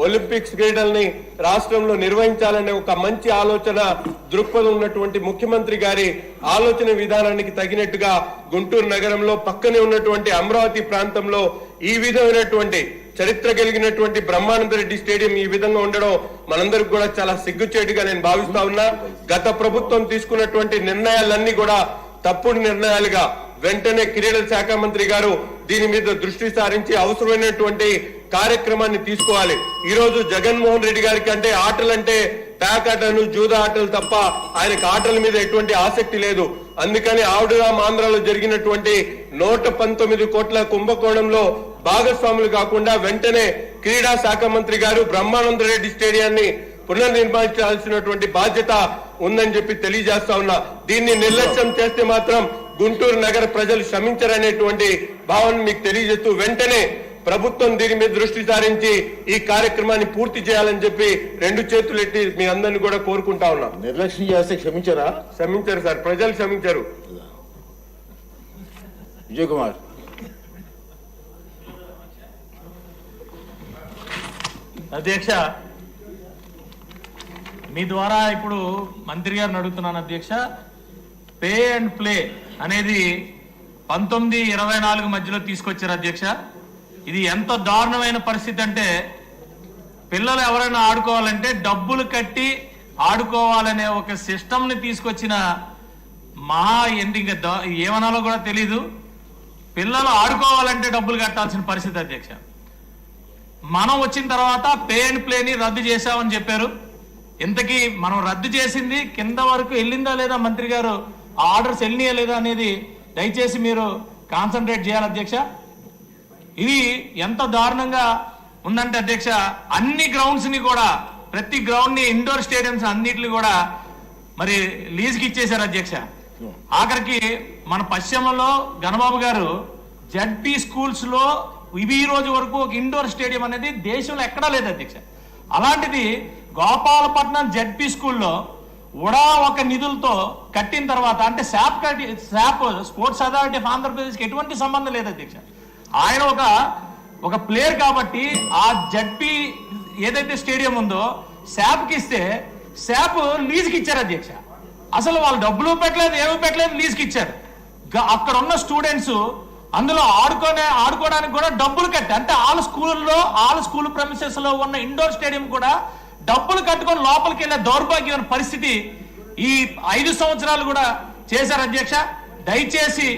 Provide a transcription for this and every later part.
Olympics క్రీడల్ని రాష్ట్రంలో నిర్వహించాలనే ఒక మంచి ఆలోచన దృక్పథం ఉన్నటువంటి ముఖ్యమంత్రి గారి ఆలోచన విధానానికి తగినట్టుగా గుంటూరు నగరంలో పక్కనే ఉన్నటువంటి అమరావతి ప్రాంతంలో ఈ విధమైనటువంటి చరిత్ర కలిగినటువంటి బ్రహ్మానందరెడ్డి స్టేడియం ఈ విధంగా ఉండడం మనందరికి కూడా చాలా సిగ్గుచేటుగా నేను భావిస్తా ఉన్నా. గత ప్రభుత్వం తీసుకున్నటువంటి నిర్ణయాలన్నీ కూడా తప్పుడు నిర్ణయాలుగా వెంటనే క్రీడల శాఖ మంత్రి గారు దీని మీద దృష్టి సారించి అవసరమైనటువంటి కార్యక్రమాన్ని తీసుకోవాలి. ఈ రోజు జగన్మోహన్ రెడ్డి గారికి అంటే ఆటలంటే ప్యాక్ ఆటలు జూదా ఆటలు తప్ప ఆయనకు ఆటల మీద ఎటువంటి ఆసక్తి లేదు. అందుకని ఆవుడురామ్ ఆంధ్రాలో జరిగినటువంటి 119 కోట్ల కుంభకోణంలో భాగస్వాములు కాకుండా వెంటనే క్రీడా శాఖ మంత్రి గారు బ్రహ్మానందరెడ్డి స్టేడియాన్ని పునర్నిర్మించాల్సినటువంటి బాధ్యత ఉందని చెప్పి తెలియజేస్తా ఉన్నా. దీన్ని నిర్లక్ష్యం చేస్తే మాత్రం గుంటూరు నగర ప్రజలు క్షమించరనేటువంటి భావన మీకు తెలియజేస్తూ వెంటనే ప్రభుత్వం దీని మీద దృష్టి సారించి ఈ కార్యక్రమాన్ని పూర్తి చేయాలని చెప్పి 2 చేతులు ఎత్తి మీ అందరినీ కూడా కోరుకుంటా ఉన్నా. నిర్లక్ష్యం చేస్తే క్షమించారా? క్షమించారు సార్, ప్రజలు క్షమించారు. విజయ్ కుమార్. అధ్యక్ష, మీ ద్వారా ఇప్పుడు మంత్రి గారిని అడుగుతున్నాను అధ్యక్ష. పే అండ్ ప్లే అనేది 19-24 మధ్యలో తీసుకొచ్చారు అధ్యక్ష. ఇది ఎంత దారుణమైన పరిస్థితి అంటే పిల్లలు ఎవరైనా ఆడుకోవాలంటే డబ్బులు కట్టి ఆడుకోవాలనే ఒక సిస్టమ్ని తీసుకొచ్చిన మహా ఇంకా ఏమనాలో కూడా తెలీదు. పిల్లలు ఆడుకోవాలంటే డబ్బులు కట్టాల్సిన పరిస్థితి అధ్యక్ష. మనం వచ్చిన తర్వాత పే అండ్ ప్లేని రద్దు చేశామని చెప్పారు. ఇంతకీ మనం రద్దు చేసింది కింద వరకు వెళ్ళిందా లేదా మంత్రి గారు, ఆ ఆర్డర్స్ వెళ్ళినాయా లేదా అనేది దయచేసి మీరు కాన్సన్ట్రేట్ చేయాలి అధ్యక్ష. ఇది ఎంత దారుణంగా ఉందంటే అధ్యక్ష, అన్ని గ్రౌండ్స్ ని కూడా ప్రతి గ్రౌండ్ ని ఇండోర్ స్టేడియంస్ అన్నిటిని కూడా మరి లీజ్కి ఇచ్చేశారు అధ్యక్ష. ఆఖరికి మన పశ్చిమలో గణబాబు గారు జడ్పీ స్కూల్స్ లో ఈ రోజు వరకు ఒక ఇండోర్ స్టేడియం అనేది దేశంలో ఎక్కడా లేదు అధ్యక్ష. అలాంటిది గోపాలపట్నం జడ్పీ స్కూల్లో ఉడా ఒక నిధులతో కట్టిన తర్వాత అంటే శాప్ స్పోర్ట్స్ అథారిటీ ఆఫ్ ఆంధ్రప్రదేశ్కి ఎటువంటి సంబంధం లేదు అధ్యక్ష. ఆయన ఒక ప్లేయర్ కాబట్టి ఆ జడ్పీ ఏదైతే స్టేడియం ఉందో శాప్కి ఇస్తే శాప్ లీజ్కి ఇచ్చారు అధ్యక్ష. అసలు వాళ్ళు డబ్బులు పెట్టలేదు, ఏమీ పెట్టలేదు, లీజ్కి ఇచ్చారు. అక్కడ ఉన్న స్టూడెంట్స్ అందులో ఆడుకోవడానికి కూడా డబ్బులు కట్టి అంటే వాళ్ళ స్కూల్ ప్రెమిసెస్ లో ఉన్న ఇండోర్ స్టేడియం కూడా డబ్బులు కట్టుకొని లోపలికి వెళ్ళే దౌర్భాగ్యమైన పరిస్థితి ఈ 5 సంవత్సరాలు కూడా చేశారు అధ్యక్ష. దయచేసి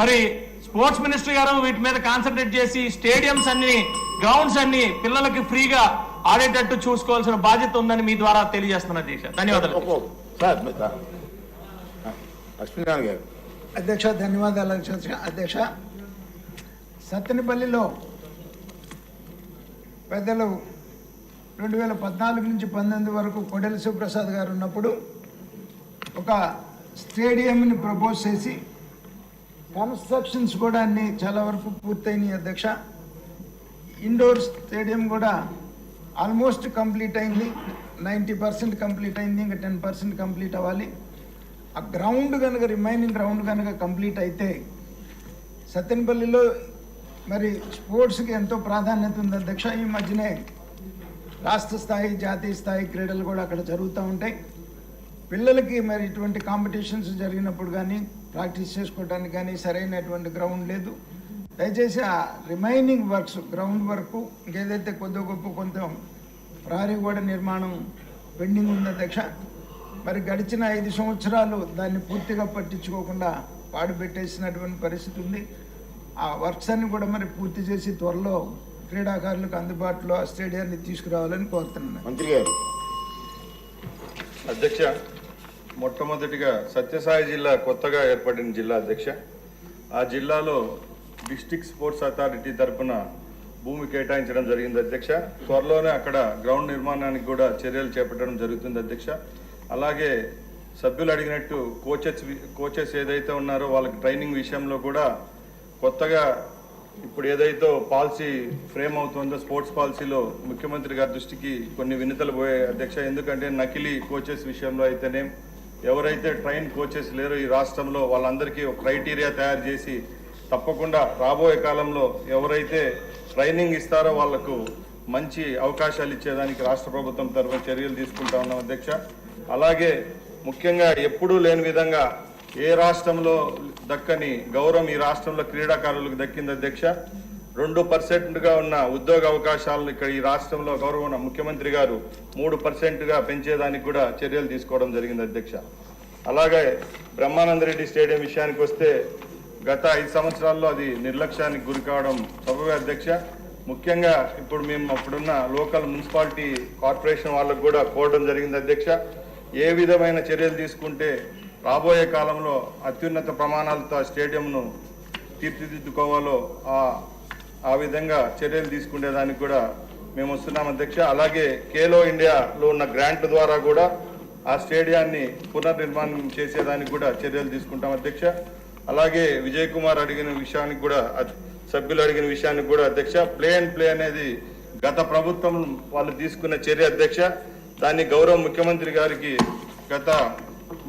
మరి స్పోర్ట్స్ మినిస్టర్ గారు వీటి మీద కాన్సన్ట్రేట్ చేసి స్టేడియంస్ అన్ని గ్రౌండ్స్ అన్ని పిల్లలకి ఫ్రీగా ఆడేటట్టు చూసుకోవాల్సిన బాధ్యత ఉందని మీ ద్వారా తెలియజేస్తున్నాను అధ్యక్ష. ధన్యవాదాలు అధ్యక్ష. ధన్యవాదాలు అధ్యక్ష. సత్తెనపల్లిలో పెద్దలు 2014 నుంచి 19 వరకు కొడెల శివప్రసాద్ గారు ఉన్నప్పుడు ఒక స్టేడియంని ప్రపోజ్ చేసి కన్స్ట్రక్షన్స్ కూడా అన్ని చాలా వరకు పూర్తయినాయి అధ్యక్ష. ఇండోర్ స్టేడియం కూడా ఆల్మోస్ట్ కంప్లీట్ అయింది, 90% కంప్లీట్ అయింది, ఇంకా 10% కంప్లీట్ అవ్వాలి. ఆ గ్రౌండ్ కనుక రిమైనింగ్ గ్రౌండ్ కనుక కంప్లీట్ అయితే సత్తెనపల్లిలో మరి స్పోర్ట్స్కి ఎంతో ప్రాధాన్యత ఉంది అధ్యక్ష. ఈ మధ్యనే రాష్ట్ర స్థాయి జాతీయ స్థాయి క్రీడలు కూడా అక్కడ జరుగుతూ ఉంటాయి. పిల్లలకి మరి ఇటువంటి కాంపిటీషన్స్ జరిగినప్పుడు కానీ ప్రాక్టీస్ చేసుకోవడానికి కానీ సరైనటువంటి గ్రౌండ్ లేదు. దయచేసి ఆ రిమైనింగ్ వర్క్స్ గ్రౌండ్ వరకు ఇంకేదైతే కొద్ది గొప్ప కొంత ప్రహరీ గోడ నిర్మాణం పెండింగ్ ఉంది అధ్యక్ష. మరి గడిచిన 5 సంవత్సరాలు దాన్ని పూర్తిగా పట్టించుకోకుండా పాడుపెట్టేసినటువంటి పరిస్థితి ఉంది. ఆ వర్క్స్ అన్ని కూడా మరి పూర్తి చేసి త్వరలో క్రీడాకారులకు అందుబాటులో ఆ స్టేడియాన్ని తీసుకురావాలని కోరుతున్నాను. మంత్రి గారు. అధ్యక్ష, మొట్టమొదటిగా సత్యసాయి జిల్లా కొత్తగా ఏర్పడిన జిల్లా అధ్యక్ష. ఆ జిల్లాలో డిస్ట్రిక్ట్ స్పోర్ట్స్ అథారిటీ తరఫున భూమి కేటాయించడం జరిగింది అధ్యక్ష. త్వరలోనే అక్కడ గ్రౌండ్ నిర్మాణానికి కూడా చర్యలు చేపట్టడం జరుగుతుంది అధ్యక్ష. అలాగే సభ్యులు అడిగినట్టు కోచెస్ ఏదైతే ఉన్నారో వాళ్ళకి ట్రైనింగ్ విషయంలో కూడా కొత్తగా ఇప్పుడు ఏదైతే పాలసీ ఫ్రేమ్ అవుతుందో స్పోర్ట్స్ పాలసీలో ముఖ్యమంత్రి గారి దృష్టికి కొన్ని వినతులు పోయాయి అధ్యక్ష. ఎందుకంటే నకిలీ కోచెస్ విషయంలో అయితేనే ఎవరైతే ట్రైన్ కోచెస్ లేరో ఈ రాష్ట్రంలో వాళ్ళందరికీ ఒక క్రైటీరియా తయారు చేసి తప్పకుండా రాబోయే కాలంలో ఎవరైతే ట్రైనింగ్ ఇస్తారో వాళ్లకు మంచి అవకాశాలు ఇచ్చేదానికి రాష్ట్ర ప్రభుత్వం తరఫున చర్యలు తీసుకుంటా ఉన్నాం అధ్యక్ష. అలాగే ముఖ్యంగా ఎప్పుడూ లేని విధంగా ఏ రాష్ట్రంలో దక్కని గౌరవం ఈ రాష్ట్రంలో క్రీడాకారులకు దక్కింది అధ్యక్ష. 2% ఉన్న ఉద్యోగ అవకాశాలను ఇక్కడ ఈ రాష్ట్రంలో గౌరవ ముఖ్యమంత్రి గారు 3%గా పెంచేదానికి కూడా చర్యలు తీసుకోవడం జరిగింది అధ్యక్ష. అలాగే బ్రహ్మానందరెడ్డి స్టేడియం విషయానికి వస్తే గత 5 సంవత్సరాల్లో అది నిర్లక్ష్యానికి గురి కావడం సబబే అధ్యక్ష. ముఖ్యంగా ఇప్పుడు మేము అప్పుడున్న లోకల్ మున్సిపాలిటీ కార్పొరేషన్ వాళ్ళకు కూడా కోరడం జరిగింది అధ్యక్ష. ఏ విధమైన చర్యలు తీసుకుంటే రాబోయే కాలంలో అత్యున్నత ప్రమాణాలతో స్టేడియంను తీర్చిదిద్దుకోవాలో ఆ విధంగా చర్యలు తీసుకునేదానికి కూడా మేము వస్తున్నాం అధ్యక్ష. అలాగే ఖేలో ఇండియాలో ఉన్న గ్రాంట్ ద్వారా కూడా ఆ స్టేడియాన్ని పునర్నిర్మాణం చేసేదానికి కూడా చర్యలు తీసుకుంటాం అధ్యక్ష. అలాగే విజయ్ కుమార్ అడిగిన విషయానికి కూడా సభ్యులు అడిగిన విషయానికి కూడా అధ్యక్ష, ప్లే అండ్ ప్లే అనేది గత ప్రభుత్వం వాళ్ళు తీసుకున్న చర్య అధ్యక్ష. దాన్ని గౌరవ ముఖ్యమంత్రి గారికి గత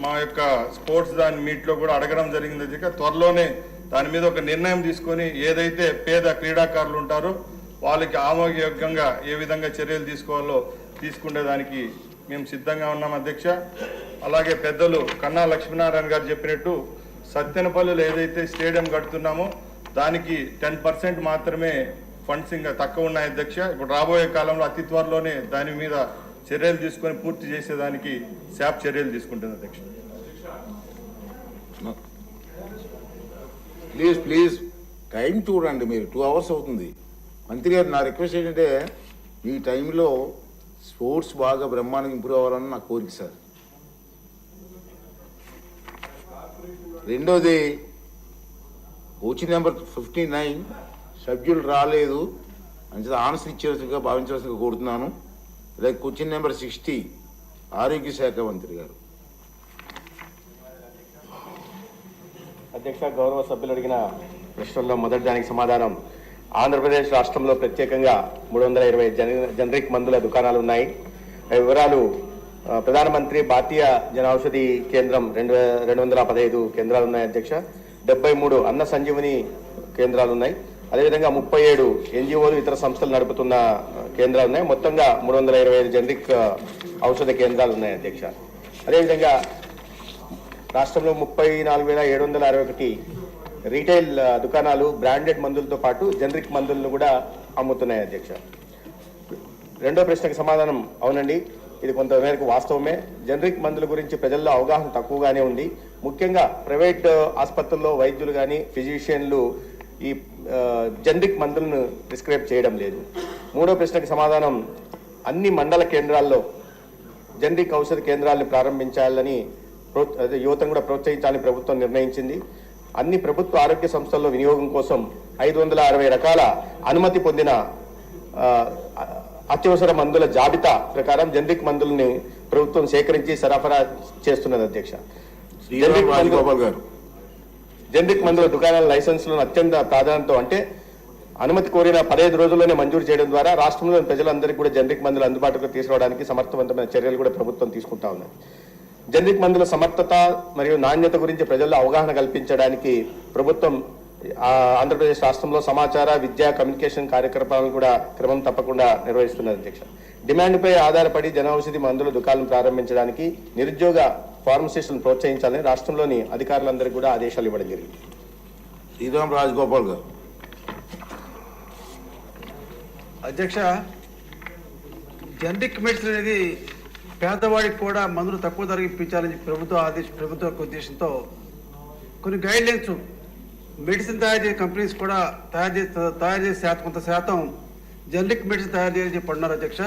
మా యొక్క స్పోర్ట్స్ దాని మీట్లో కూడా అడగడం జరిగింది అధ్యక్ష. త్వరలోనే దాని మీద ఒక నిర్ణయం తీసుకొని ఏదైతే పేద క్రీడాకారులు ఉంటారో వాళ్ళకి ఆమోదయోగ్యంగా ఏ విధంగా చర్యలు తీసుకోవాలో తీసుకునేదానికి మేము సిద్ధంగా ఉన్నాం అధ్యక్ష. అలాగే పెద్దలు కన్నా లక్ష్మీనారాయణ గారు చెప్పినట్టు సత్తెనపల్లిలో ఏదైతే స్టేడియం కడుతున్నామో దానికి 10% మాత్రమే ఫండ్స్ ఇంకా తక్కువ ఉన్నాయి అధ్యక్ష. ఇప్పుడు రాబోయే కాలంలో అతి త్వరలోనే దాని మీద చర్యలు తీసుకొని పూర్తి చేసేదానికి శాప్ చర్యలు తీసుకుంటుంది అధ్యక్ష. ప్లీజ్ టైం చూడండి. మీరు 2 hours అవుతుంది. మంత్రి గారు, నా రిక్వెస్ట్ ఏంటంటే ఈ టైంలో స్పోర్ట్స్ బాగా బ్రహ్మాండంగా ఇంప్రూవ్ అవ్వాలని నా కోరిక సార్. రెండోది, కోచింగ్ నెంబర్ 59 సభ్యులు రాలేదు అని ఆన్సర్ ఇచ్చేట్టుగా భావించాల్సిందిగా కోరుతున్నాను. అలాగే కోచింగ్ నెంబర్ 60 ఆరోగ్య శాఖ మంత్రి గారు. అధ్యక్ష, గౌరవ సభ్యులు అడిగిన ప్రశ్నల్లో మొదటి దానికి సమాధానం, ఆంధ్రప్రదేశ్ రాష్ట్రంలో ప్రత్యేకంగా 320 జనరిక్ మందుల దుకాణాలు ఉన్నాయి. వివరాలు ప్రధానమంత్రి భారతీయ జనౌషధి కేంద్రం 215 కేంద్రాలు ఉన్నాయి అధ్యక్ష. 73 అన్న సంజీవని కేంద్రాలు ఉన్నాయి. అదేవిధంగా 37 NGOలు ఇతర సంస్థలు నడుపుతున్న కేంద్రాలు ఉన్నాయి. మొత్తంగా 325 జనరిక్ ఔషధ కేంద్రాలు ఉన్నాయి అధ్యక్ష. అదేవిధంగా రాష్ట్రంలో 34,761 రీటైల్ దుకాణాలు బ్రాండెడ్ మందులతో పాటు జనరిక్ మందులను కూడా అమ్ముతున్నాయి అధ్యక్ష. రెండో ప్రశ్నకు సమాధానం, అవునండి, ఇది కొంతమేరకు వాస్తవమే. జనరిక్ మందుల గురించి ప్రజల్లో అవగాహన తక్కువగానే ఉంది. ముఖ్యంగా ప్రైవేట్ ఆసుపత్రుల్లో వైద్యులు కానీ ఫిజిషియన్లు ఈ జనరిక్ మందులను ప్రిస్క్రైబ్ చేయడం లేదు. మూడో ప్రశ్నకు సమాధానం, అన్ని మండల కేంద్రాల్లో జనరిక్ ఔషధ కేంద్రాలను ప్రారంభించాలని యువతను కూడా ప్రోత్సహించాలని ప్రభుత్వం నిర్ణయించింది. అన్ని ప్రభుత్వ ఆరోగ్య సంస్థల్లో వినియోగం కోసం 560 రకాల అనుమతి పొందిన అత్యవసర మందుల జాబితా ప్రకారం జనరిక్ మందుల్ని ప్రభుత్వం సేకరించి సరఫరా చేస్తున్నది అధ్యక్ష. జనరిక్ మందుల దుకాణాల లైసెన్సులను అత్యంత ప్రాధాన్యతతో, అంటే అనుమతి కోరిన 15 రోజుల్లోనే మంజూరు చేయడం ద్వారా రాష్ట్రంలోని ప్రజలందరికీ కూడా జనరిక్ మందులు అందుబాటులోకి తీసుకురావడానికి సమర్థవంతమైన చర్యలు కూడా ప్రభుత్వం తీసుకుంటా ఉన్నది. జనరిక్ మందుల సమర్థత మరియు నాణ్యత గురించి ప్రజల్లో అవగాహన కల్పించడానికి ప్రభుత్వం ఆంధ్రప్రదేశ్ రాష్ట్రంలో సమాచార, విద్యా, కమ్యూనికేషన్ కార్యక్రమాలను కూడా క్రమం తప్పకుండా నిర్వహిస్తున్నది అధ్యక్ష. డిమాండ్పై ఆధారపడి జనౌషధి మందుల దుకాణం ప్రారంభించడానికి నిరుద్యోగ ఫార్మసిస్టులను ప్రోత్సహించాలని రాష్ట్రంలోని అధికారులందరికీ కూడా ఆదేశాలు ఇవ్వడం జరిగింది. శ్రీరామ్ రాజగోపాల్ గారు. అధ్యక్ష, జనరిక్ మెడిసిన్ అనేది పేదవాడికి కూడా మందులు తక్కువ ధరకు ఇప్పించాలని ప్రభుత్వ ఉద్దేశంతో కొన్ని గైడ్ లైన్స్ మెడిసిన్ తయారు చేసే కంపెనీస్ కూడా తయారు చేసే కొంత శాతం జనరిక్ మెడిసిన్ తయారు చేసి పడినారు అధ్యక్ష.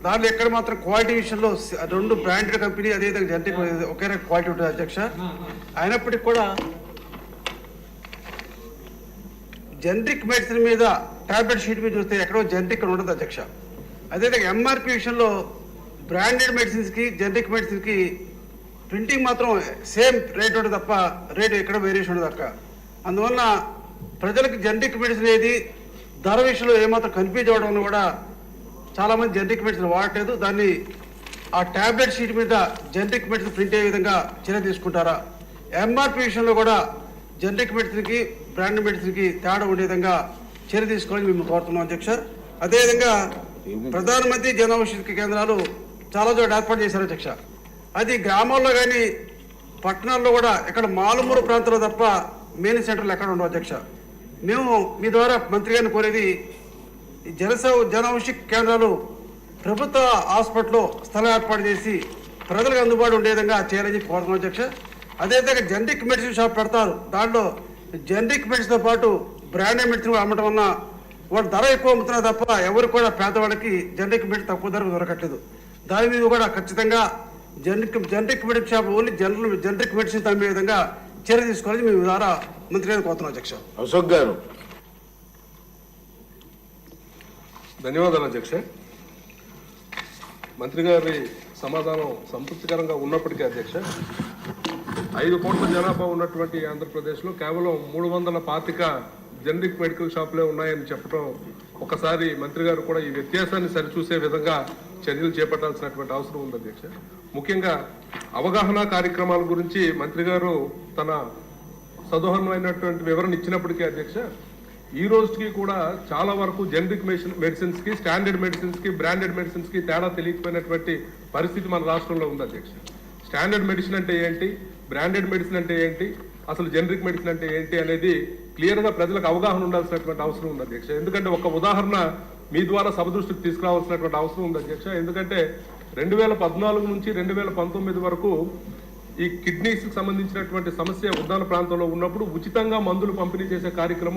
దాంట్లో ఎక్కడ మాత్రం క్వాలిటీ విషయంలో 2 బ్రాండెడ్ కంపెనీ, అదేవిధంగా జనరిక్ ఒకే రకం క్వాలిటీ ఉంటుంది అధ్యక్ష. అయినప్పటికీ కూడా జనరిక్ మెడిసిన్ మీద టాబ్లెట్ షీట్ మీద చూస్తే ఎక్కడో జనరిక్ ఉండదు అధ్యక్ష. అదేవిధంగా ఎంఆర్పి విషయంలో బ్రాండెడ్ మెడిసిన్స్కి జనరిక్ మెడిసిన్కి ప్రింటింగ్ మాత్రం సేమ్ రేట్ ఉంటుంది తప్ప రేటు ఎక్కడ వేరియేషన్ ఉండదు అక్క. అందువల్ల ప్రజలకు జనరిక్ మెడిసిన్ ఏది ధర విషయంలో ఏమాత్రం కన్ఫ్యూజ్ అవ్వడం వల్ల కూడా చాలామంది జనరిక్ మెడిసిన్ వాడట్లేదు. దాన్ని ఆ ట్యాబ్లెట్ షీట్ మీద జనరిక్ మెడిసిన్ ప్రింట్ అయ్యే విధంగా చర్య తీసుకుంటారా? ఎంఆర్పి విషయంలో కూడా జనరిక్ మెడిసిన్కి బ్రాండెడ్ మెడిసిన్కి తేడా ఉండే విధంగా చర్య తీసుకోవాలని మేము కోరుతున్నాం అధ్యక్ష. అదేవిధంగా ప్రధానమంత్రి జన ఔషధి కేంద్రాలు చాలా చోట్ల ఏర్పాటు చేశారు అధ్యక్ష. అది గ్రామాల్లో కానీ పట్టణాల్లో కూడా ఇక్కడ మారుమూల ప్రాంతాల్లో తప్ప మెయిన్ సెంటర్లు ఎక్కడ ఉండవు అధ్యక్ష. మేము మీ ద్వారా మంత్రి గారిని కోరేది జన ఔషధి కేంద్రాలు ప్రభుత్వ హాస్పిటల్లో స్థలం ఏర్పాటు చేసి ప్రజలకు అందుబాటు ఉండే విధంగా చేయాలని కోరుతున్నాం అధ్యక్ష. అదేవిధంగా జనరిక్ మెడిసిన్ షాప్ పెడతారు, దాంట్లో జనరిక్ మెడిసిన్తో పాటు బ్రాండెడ్ మెడిసిన్ అమ్మటం వల్ల వాళ్ళు ధర ఎక్కువ అమ్ముతున్నారు తప్ప ఎవరు కూడా పేదవాళ్ళకి జనరిక్ మెడిసిన్ తక్కువ ధరకు దొరకట్లేదు. దాని మీద కూడా ఖచ్చితంగా generic medicine shop only generic medicine అమ్మే విధంగా చర్య తీసుకోవాలని మేము ద్వారా మంత్రి గారిని కోరుతున్నాం అధ్యక్ష. అశోక్ గారు. ధన్యవాదాలు అధ్యక్ష. మంత్రి గారి సమాధానం సంతృప్తికరంగా ఉన్నప్పటికీ అధ్యక్ష, 5 కోట్ల జనాభా ఉన్నటువంటి ఆంధ్రప్రదేశ్లో కేవలం 325 జనరిక్ మెడికల్ షాపులే ఉన్నాయని చెప్పడం ఒకసారి మంత్రి గారు కూడా ఈ వ్యత్యాసాన్ని సరిచూసే విధంగా చర్యలు చేపట్టాల్సినటువంటి అవసరం ఉంది అధ్యక్ష. ముఖ్యంగా అవగాహన కార్యక్రమాల గురించి మంత్రి గారు తన సదోహరమైనటువంటి వివరణ ఇచ్చినప్పటికీ అధ్యక్ష, ఈ రోజుకి కూడా చాలా వరకు జనరిక్ మెడిసిన్స్ కి, స్టాండర్డ్ మెడిసిన్స్ కి, బ్రాండెడ్ మెడిసిన్స్ కి తేడా తెలియకపోయినటువంటి పరిస్థితి మన రాష్ట్రంలో ఉంది అధ్యక్ష. స్టాండర్డ్ మెడిసిన్ అంటే ఏంటి, బ్రాండెడ్ మెడిసిన్ అంటే ఏంటి, అసలు జనరిక్ మెడిసిన్ అంటే ఏంటి అనేది క్లియర్ గా ప్రజలకు అవగాహన ఉండాల్సినటువంటి అవసరం ఉంది అధ్యక్ష. ఎందుకంటే ఒక ఉదాహరణ మీ ద్వారా సభ దృష్టికి తీసుకురావాల్సినటువంటి అవసరం ఉంది అధ్యక్ష. ఎందుకంటే 2014 నుంచి 2019 వరకు ఈ కిడ్నీస్ కి సంబంధించినటువంటి సమస్య ఉద్దాన ప్రాంతంలో ఉన్నప్పుడు ఉచితంగా మందులు పంపిణీ చేసే కార్యక్రమం